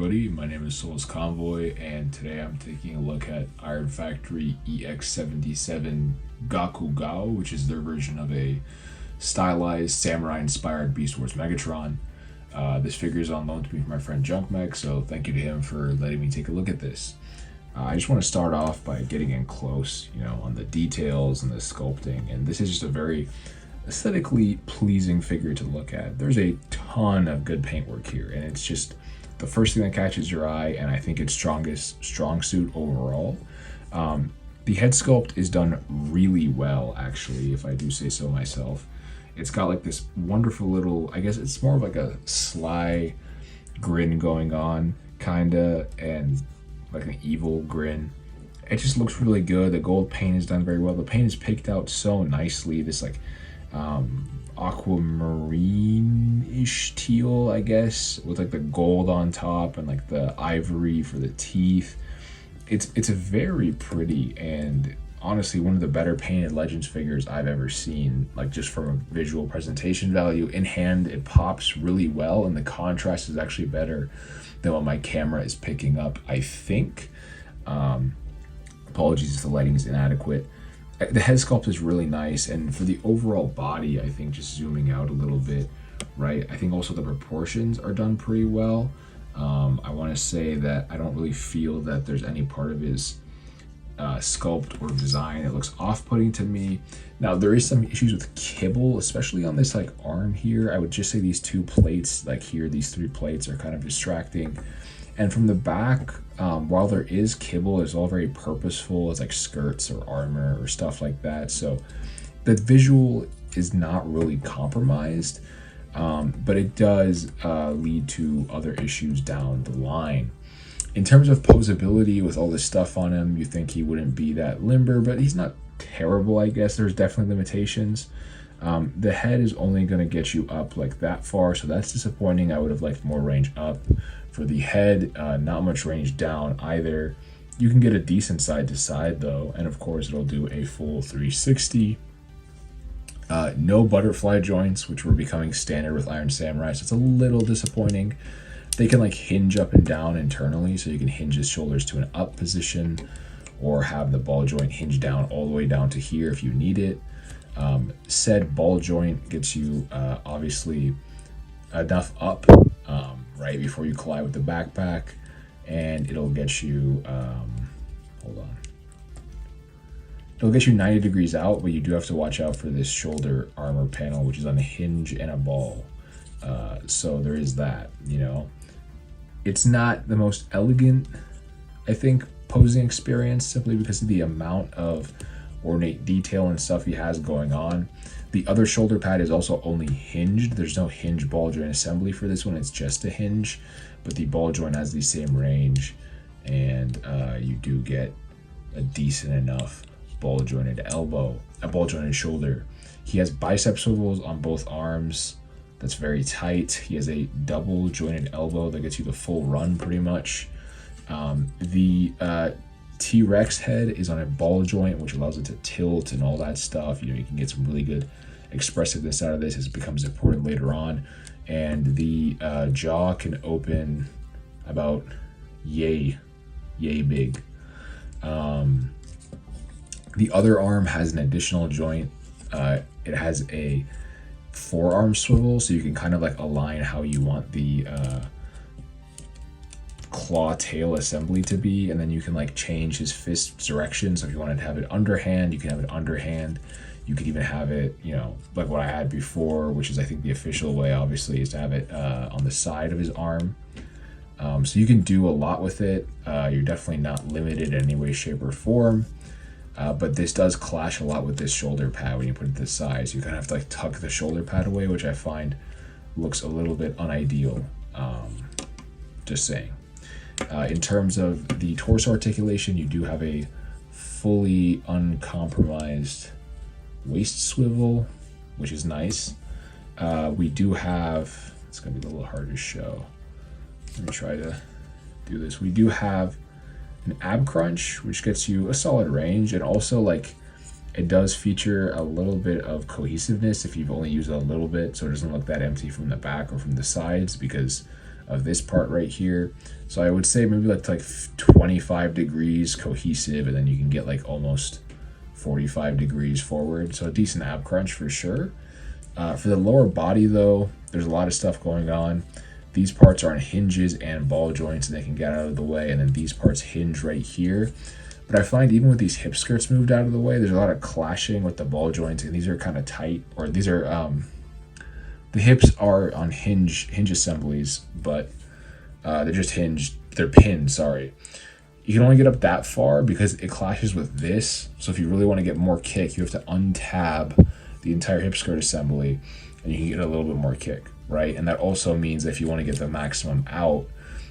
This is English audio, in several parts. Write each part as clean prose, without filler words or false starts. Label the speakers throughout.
Speaker 1: everybody, my name is Souls Convoy, and today I'm taking a look at Iron Factory EX-77 GokuGaoh, which is their version of a stylized samurai-inspired Beast Wars Megatron. This figure is on loan to me from my friend JunkMech, so thank you to him for letting me take a look at this. I just want to start off by getting in close, on the details and the sculpting, and this is just a very aesthetically pleasing figure to look at. There's a ton of good paintwork here, and it's just the first thing that catches your eye, and I think it's strong suit overall. The head sculpt is done really well, actually, if I do say so myself. It's got like this wonderful little, I guess it's more of like a sly grin going on, kinda, and like an evil grin. It just looks really good. The gold paint is done very well. The paint is picked out so nicely. This like aquamarine-ish teal, I guess, with like the gold on top and like the ivory for the teeth. It's a very pretty and honestly one of the better painted Legends figures I've ever seen, like just from a visual presentation value. In hand, it pops really well, and the contrast is actually better than what my camera is picking up, I think. Apologies if the lighting is inadequate. The head sculpt is really nice, and for the overall body, I think just zooming out a little bit, right? I think also the proportions are done pretty well. I want to say that I don't really feel that there's any part of his sculpt or design that looks off-putting to me. Now, there is some issues with kibble, especially on this like arm here. I would just say these two plates, like here, these three plates are kind of distracting. And from the back, while there is kibble, it's all very purposeful. It's like skirts or armor or stuff like that. So the visual is not really compromised, but it does lead to other issues down the line. In terms of posability, with all this stuff on him, you think he wouldn't be that limber, but he's not terrible, I guess. There's definitely limitations. The head is only going to get you up like that far, so that's disappointing. I would have liked more range up. For the head, not much range down either. You can get a decent side to side though, and of course it'll do a full 360. No butterfly joints, which were becoming standard with Iron Samurai, so it's a little disappointing. They can like hinge up and down internally, so you can hinge his shoulders to an up position, or have the ball joint hinge down all the way down to here if you need it. Said ball joint gets you obviously enough up right before you collide with the backpack, and it'll get you it'll get you 90 degrees out, but you do have to watch out for this shoulder armor panel, which is on a hinge and a ball. So there is that. It's not the most elegant, I think, posing experience, simply because of the amount of ornate detail and stuff he has going on. The other shoulder pad is also only hinged. There's no hinge ball joint assembly for this one. It's just a hinge, but the ball joint has the same range, and you do get a decent enough ball jointed elbow, a ball jointed shoulder. He has bicep swivels on both arms. That's very tight. He has a double jointed elbow that gets you the full run pretty much. The T-Rex head is on a ball joint, which allows it to tilt and all that stuff. You can get some really good expressiveness out of this as it becomes important later on. And the jaw can open about yay big. The other arm has an additional joint. It has a forearm swivel, so you can kind of like align how you want the claw tail assembly to be, and then you can like change his fist direction. So if you wanted to have it underhand, you can have it underhand. You could even have it, like what I had before, which is I think the official way, obviously, is to have it on the side of his arm. So you can do a lot with it. You're definitely not limited in any way, shape, or form. But this does clash a lot with this shoulder pad when you put it this size. You kind of have to like tuck the shoulder pad away, which I find looks a little bit unideal. Just saying. In terms of the torso articulation, you do have a fully uncompromised waist swivel, which is nice. We do have, it's going to be a little hard to show. Let me try to do this. We do have an ab crunch, which gets you a solid range, and also like it does feature a little bit of cohesiveness if you've only used it a little bit, so it doesn't look that empty from the back or from the sides, because of this part right here. So I would say maybe like 25 degrees cohesive, and then you can get like almost 45 degrees forward. So a decent ab crunch for sure. For the lower body though, there's a lot of stuff going on. These parts are on hinges and ball joints, and they can get out of the way, and then these parts hinge right here. But I find even with these hip skirts moved out of the way, there's a lot of clashing with the ball joints, and these are kind of tight, or these are the hips are on hinge assemblies, but they're just hinged, they're pinned, sorry. You can only get up that far because it clashes with this. So if you really want to get more kick, you have to untab the entire hip skirt assembly, and you can get a little bit more kick, right? And that also means that if you want to get the maximum out,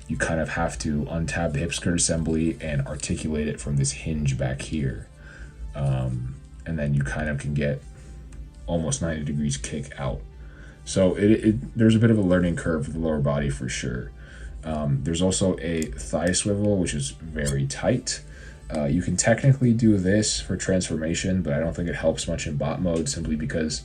Speaker 1: you kind of have to untab the hip skirt assembly and articulate it from this hinge back here. And then you kind of can get almost 90 degrees kick out. So there's a bit of a learning curve for the lower body for sure. There's also a thigh swivel, which is very tight. You can technically do this for transformation, but I don't think it helps much in bot mode, simply because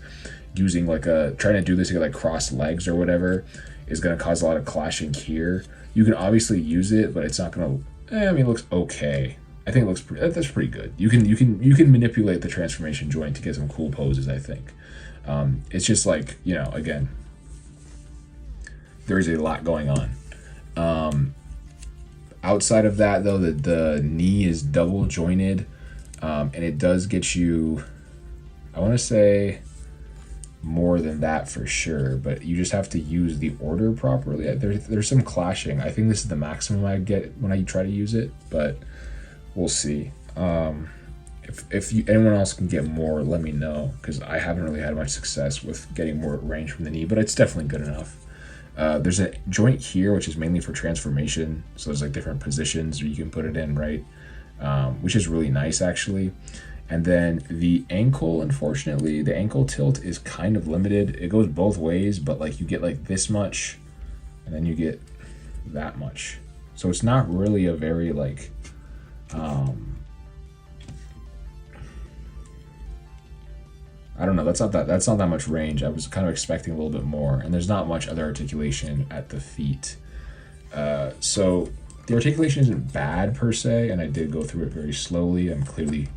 Speaker 1: using trying to do this to get like crossed legs or whatever is going to cause a lot of clashing here. You can obviously use it, but it's not going to, I mean, it looks okay. I think it looks that's pretty good. You can manipulate the transformation joint to get some cool poses, I think. It's just like, you know, again, there is a lot going on. Outside of that though, the knee is double jointed, and it does get you, I want to say, more than that for sure, but you just have to use the order properly. There's some clashing. I think this is the maximum I get when I try to use it, but we'll see. If anyone else can get more, let me know, because I haven't really had much success with getting more range from the knee, but it's definitely good enough. There's a joint here which is mainly for transformation, so there's like different positions where you can put it in, right? Which is really nice actually. And then the ankle, unfortunately, the ankle tilt is kind of limited. It goes both ways, but like you get like this much, and then you get that much. So it's not really a very like, I don't know. That's not that much range. I was kind of expecting a little bit more, and there's not much other articulation at the feet. So the articulation isn't bad per se, and I did go through it very slowly. I'm clearly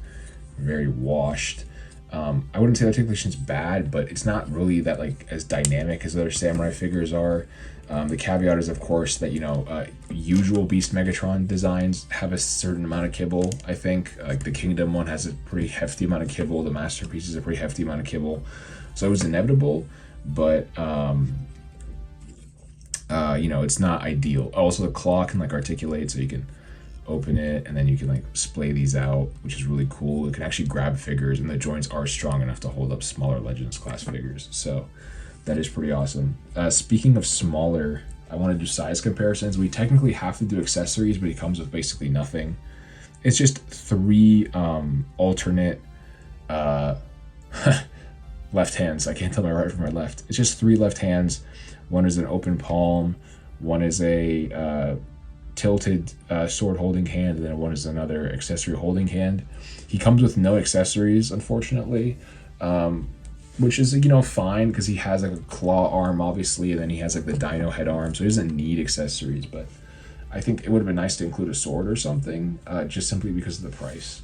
Speaker 1: very washed. I wouldn't say articulation is bad, but it's not really that like as dynamic as other samurai figures are. The caveat is, of course, that, you know, usual Beast Megatron designs have a certain amount of kibble. I think like the Kingdom one has a pretty hefty amount of kibble. The Masterpiece is a pretty hefty amount of kibble. So it was inevitable, but you know, it's not ideal. Also, the claw can like articulate, so you can open it and then you can like splay these out, which is really cool. It can actually grab figures, and the joints are strong enough to hold up smaller Legends class figures, so that is pretty awesome. Speaking of smaller, I want to do size comparisons. We technically have to do accessories, but he comes with basically nothing. It's just 3 alternate left hands. I can't tell my right from my left. It's just 3 left hands. One is an open palm, one is a tilted sword holding hand, and then one is another accessory holding hand. He comes with no accessories, unfortunately, which is, you know, fine, because he has like a claw arm obviously, and then he has like the Dino head arm, so he doesn't need accessories. But I think it would have been nice to include a sword or something, just simply because of the price.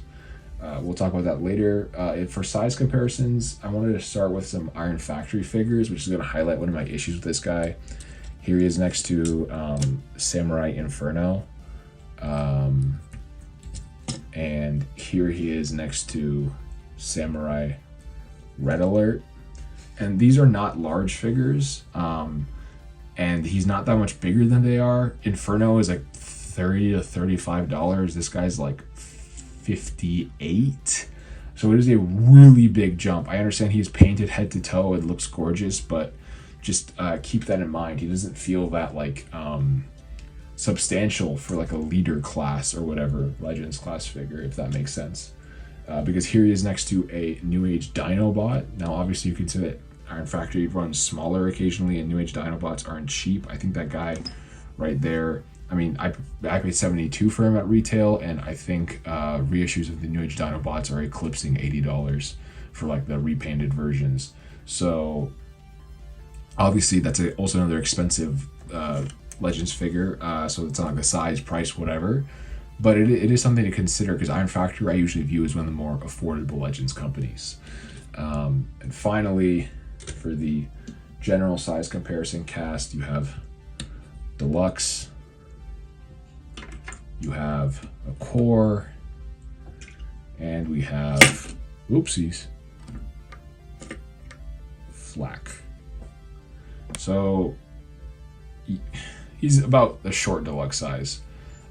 Speaker 1: We'll talk about that later. For size comparisons, I wanted to start with some Iron Factory figures, which is going to highlight one of my issues with this guy. Here he is next to Samurai Inferno. And here he is next to Samurai Red Alert. And these are not large figures. And he's not that much bigger than they are. Inferno is like $30 to $35. This guy's like $58. So it is a really big jump. I understand he's painted head to toe. It looks gorgeous, but just keep that in mind. He doesn't feel that like substantial for like a leader class or whatever Legends class figure, if that makes sense. Because here he is next to a New Age Dinobot. Now obviously you can see that Iron Factory runs smaller occasionally, and New Age Dinobots aren't cheap. I think that guy right there, I mean, I paid $72 for him at retail, and I think reissues of the New Age Dinobots are eclipsing $80 for like the repainted versions. So obviously that's also another expensive Legends figure, so it's not like the size, price, whatever. But it is something to consider because Iron Factory I usually view as one of the more affordable Legends companies. And finally, for the general size comparison cast, you have Deluxe, you have a Core, and we have, whoopsies, Flak. So he's about the short Deluxe size.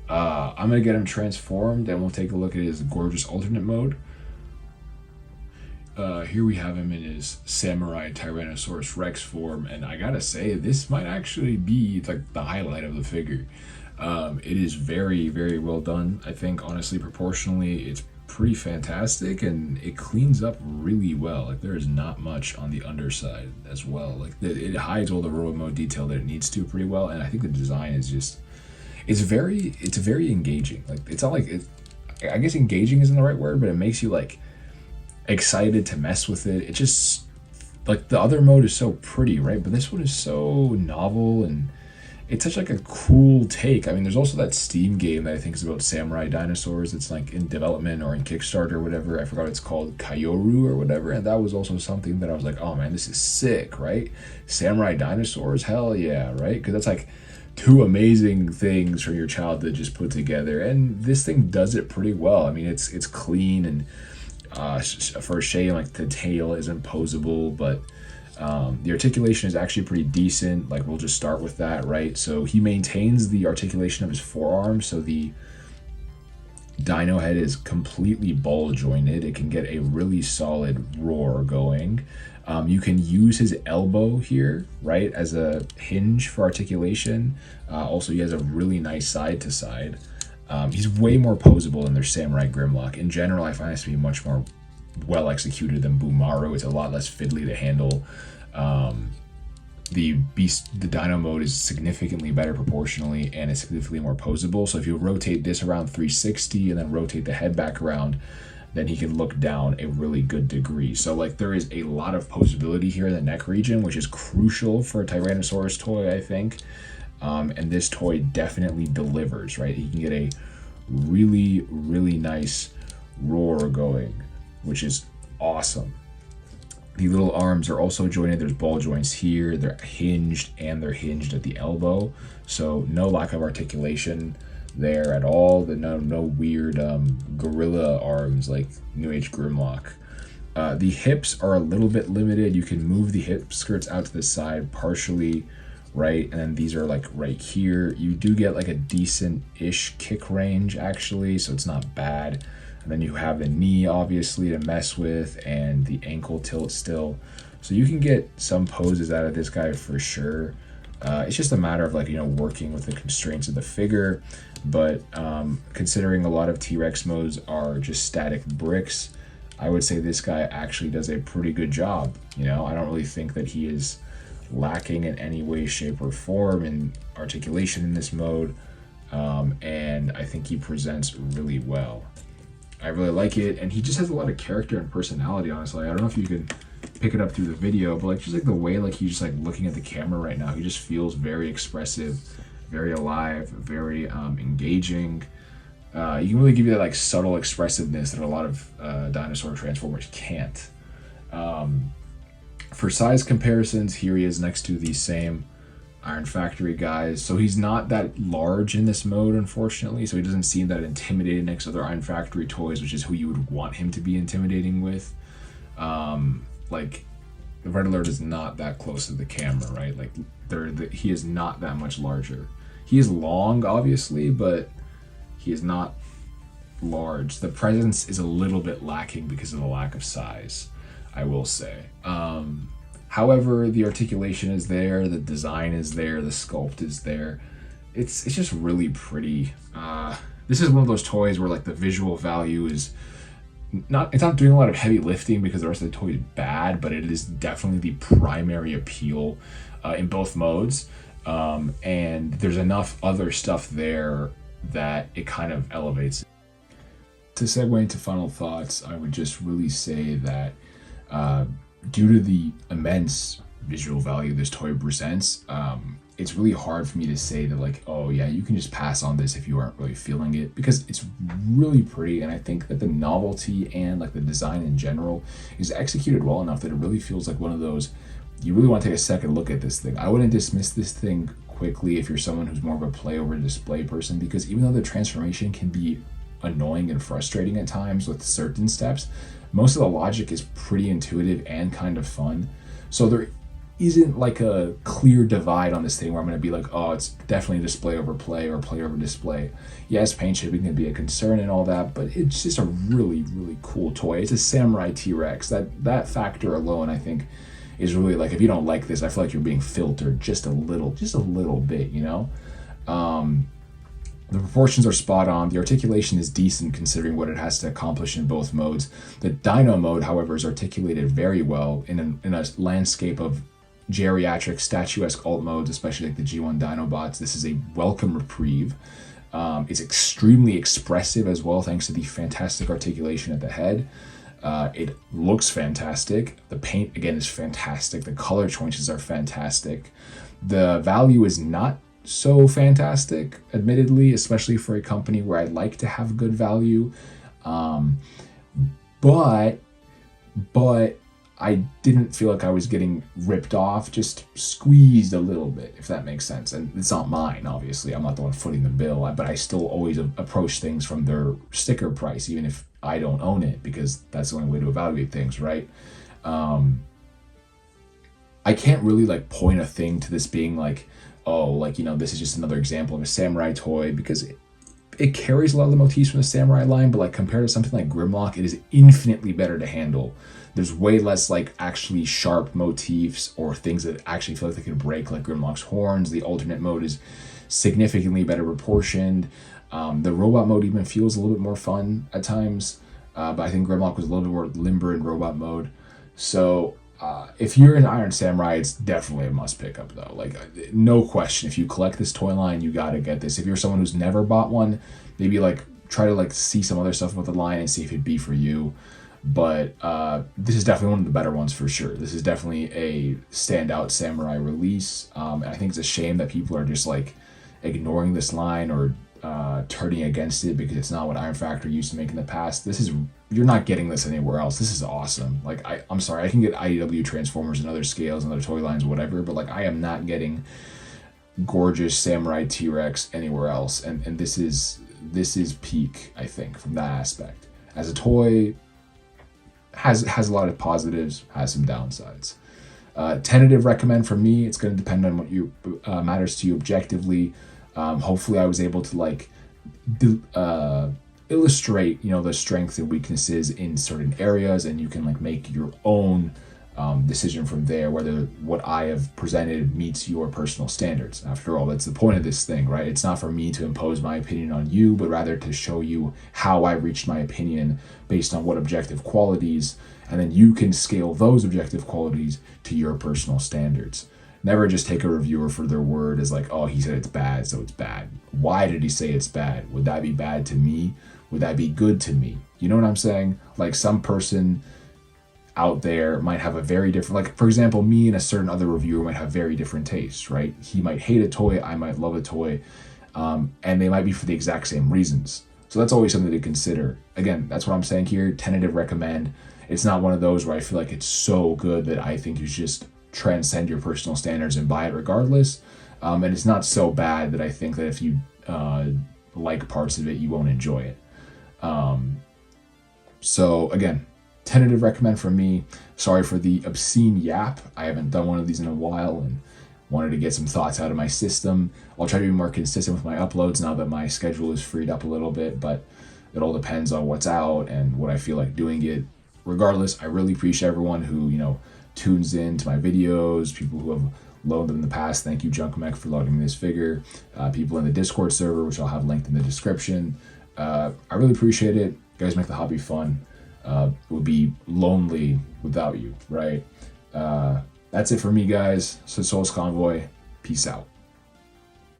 Speaker 1: I'm gonna get him transformed and we'll take a look at his gorgeous alternate mode. Here we have him in his Samurai Tyrannosaurus Rex form, and I gotta say, this might actually be like the highlight of the figure. It is very, very well done. I think, honestly, proportionally, it's pretty fantastic, and it cleans up really well. Like, there is not much on the underside as well. Like, it hides all the robot mode detail that it needs to pretty well, and I think the design is just, it's very engaging. Like, it's not like I guess engaging isn't the right word, but it makes you like excited to mess with it. It just, like, the other mode is so pretty, right? But this one is so novel, and it's such like a cool take. I mean, there's also that Steam game that I think is about samurai dinosaurs. It's like in development or in Kickstarter or whatever. I forgot what it's called, Kyoru or whatever. And that was also something that I was like, oh man, this is sick, right? Samurai dinosaurs, hell yeah, right? Because that's like two amazing things for your child to just put together, and this thing does it pretty well. I mean, it's clean, and for a shade, like, the tail isn't posable, but the articulation is actually pretty decent. Like, we'll just start with that, right? So he maintains the articulation of his forearm, so the Dino head is completely ball jointed. It can get a really solid roar going. You can use his elbow here, right, as a hinge for articulation. Also, he has a really nice side to side. He's way more posable than their Samurai Grimlock. In general, I find this to be much more well executed than Boomaru. It's a lot less fiddly to handle. The Dino mode is significantly better proportionally, and it's significantly more posable. So if you rotate this around 360 and then rotate the head back around, then he can look down a really good degree. So, like, there is a lot of posability here in the neck region, which is crucial for a Tyrannosaurus toy, I think. And this toy definitely delivers, right? He can get a really, really nice roar going, which is awesome. The little arms are also jointed. There's ball joints here. They're hinged, and they're hinged at the elbow. So no lack of articulation there at all. No weird gorilla arms like New Age Grimlock. The hips are a little bit limited. You can move the hip skirts out to the side partially, right? And then these are like right here. You do get like a decent-ish kick range actually, so it's not bad. And then you have the knee obviously to mess with, and the ankle tilt still. So you can get some poses out of this guy for sure. It's just a matter of, like, you know, working with the constraints of the figure. But considering a lot of T-Rex modes are just static bricks, I would say this guy actually does a pretty good job. You know, I don't really think that he is lacking in any way, shape, or form in articulation in this mode. And I think he presents really well. I really like it, and he just has a lot of character and personality, honestly. I don't know if you can pick it up through the video, but, like, just like the way, like, he's just like looking at the camera right now, he just feels very expressive, very alive, very engaging. He can really give you that, like, subtle expressiveness that a lot of dinosaur transformers can't. For size comparisons, here he is next to the same Iron Factory guys. So he's not that large in this mode, unfortunately, so he doesn't seem that intimidating next to other Iron Factory toys, which is who you would want him to be intimidating with. Like, the Red Alert is not that close to the camera, right? Like, he is not that much larger. He is long, obviously, but he is not large. The presence is a little bit lacking because of the lack of size, I will say. However, the articulation is there, the design is there, the sculpt is there. It's just really pretty. This is one of those toys where, like, the visual value is it's not doing a lot of heavy lifting because the rest of the toy is bad, but it is definitely the primary appeal in both modes. And there's enough other stuff there that it kind of elevates it. To segue into final thoughts, I would just really say that due to the immense visual value this toy presents, it's really hard for me to say that like, oh yeah, you can just pass on this if you aren't really feeling it, because it's really pretty, and I think that the novelty and like the design in general is executed well enough that it really feels like one of those, you really want to take a second look at this thing. I wouldn't dismiss this thing quickly if you're someone who's more of a play over display person, because even though the transformation can be annoying and frustrating at times with certain steps, most of the logic is pretty intuitive and kind of fun. So there isn't like a clear divide on this thing where I'm going to be like, oh, it's definitely display over play or play over display. Yes, paint shipping can be a concern and all that, but it's just a really, really cool toy. It's a samurai T-Rex. That factor alone, I think, is really like, if you don't like this, I feel like you're being filtered just a little bit, you know? The proportions are spot on. The articulation is decent considering what it has to accomplish in both modes. The Dino mode, however, is articulated very well in a landscape of geriatric statuesque alt modes, especially like the G1 Dinobots. This is a welcome reprieve. It's extremely expressive as well, thanks to the fantastic articulation at the head. It looks fantastic. The paint, again, is fantastic. The color choices are fantastic. The value is not so fantastic, admittedly, especially for a company where I like to have good value. But I didn't feel like I was getting ripped off, just squeezed a little bit, if that makes sense. And it's not mine, obviously. I'm not the one footing the bill, but I still always approach things from their sticker price, even if I don't own it, because that's the only way to evaluate things, right? I can't really like point a thing to this being like, oh, like, you know, this is just another example of a samurai toy, because it carries a lot of the motifs from the samurai line, but like compared to something like Grimlock, it is infinitely better to handle. There's way less like actually sharp motifs or things that actually feel like they could break, like Grimlock's horns. The alternate mode is significantly better proportioned. The robot mode even feels a little bit more fun at times, but I think Grimlock was a little bit more limber in robot mode. So if you're an Iron Samurai, it's definitely a must pick up though. Like, no question. If you collect this toy line, you gotta get this. If you're someone who's never bought one, maybe like try to like see some other stuff about the line and see if it'd be for you. But this is definitely one of the better ones for sure. This is definitely a standout samurai release. And I think it's a shame that people are just like ignoring this line or turning against it because it's not what Iron Factory used to make in the past. You're not getting this anywhere else. This is awesome. Like, I'm sorry, I can get IDW Transformers and other scales and other toy lines, whatever, but like I am not getting gorgeous samurai T-Rex anywhere else. And this is peak, I think, from that aspect. As a toy, has a lot of positives, has some downsides. Tentative recommend for me. It's going to depend on what you matters to you objectively. Hopefully I was able to like illustrate, you know, the strengths and weaknesses in certain areas, and you can like make your own decision from there, whether what I have presented meets your personal standards. After all, that's the point of this thing, right? It's not for me to impose my opinion on you, but rather to show you how I reached my opinion based on what objective qualities, and then you can scale those objective qualities to your personal standards. Never just take a reviewer for their word as like, oh, he said it's bad, so it's bad. Why did he say it's bad? Would that be bad to me? Would that be good to me? You know what I'm saying? Like, some person out there might have a very different, like, for example, me and a certain other reviewer might have very different tastes, right? He might hate a toy, I might love a toy, and they might be for the exact same reasons. So that's always something to consider. Again, that's what I'm saying here, tentative recommend. It's not one of those where I feel like it's so good that I think you just transcend your personal standards and buy it regardless. And it's not so bad that I think that if you like parts of it, you won't enjoy it. So again, tentative recommend from me. Sorry for the obscene yap. I haven't done one of these in a while and wanted to get some thoughts out of my system. I'll try to be more consistent with my uploads now that my schedule is freed up a little bit, but it all depends on what's out and what I feel like doing it. Regardless, I really appreciate everyone who, you know, tunes in to my videos, people who have loaned them in the past. Thank you, Junkmech, for loading this figure. People in the Discord server, which I'll have linked in the description. I really appreciate it. You guys make the hobby fun. It would be lonely without you, right? That's it for me, guys. So Souls Convoy, peace out.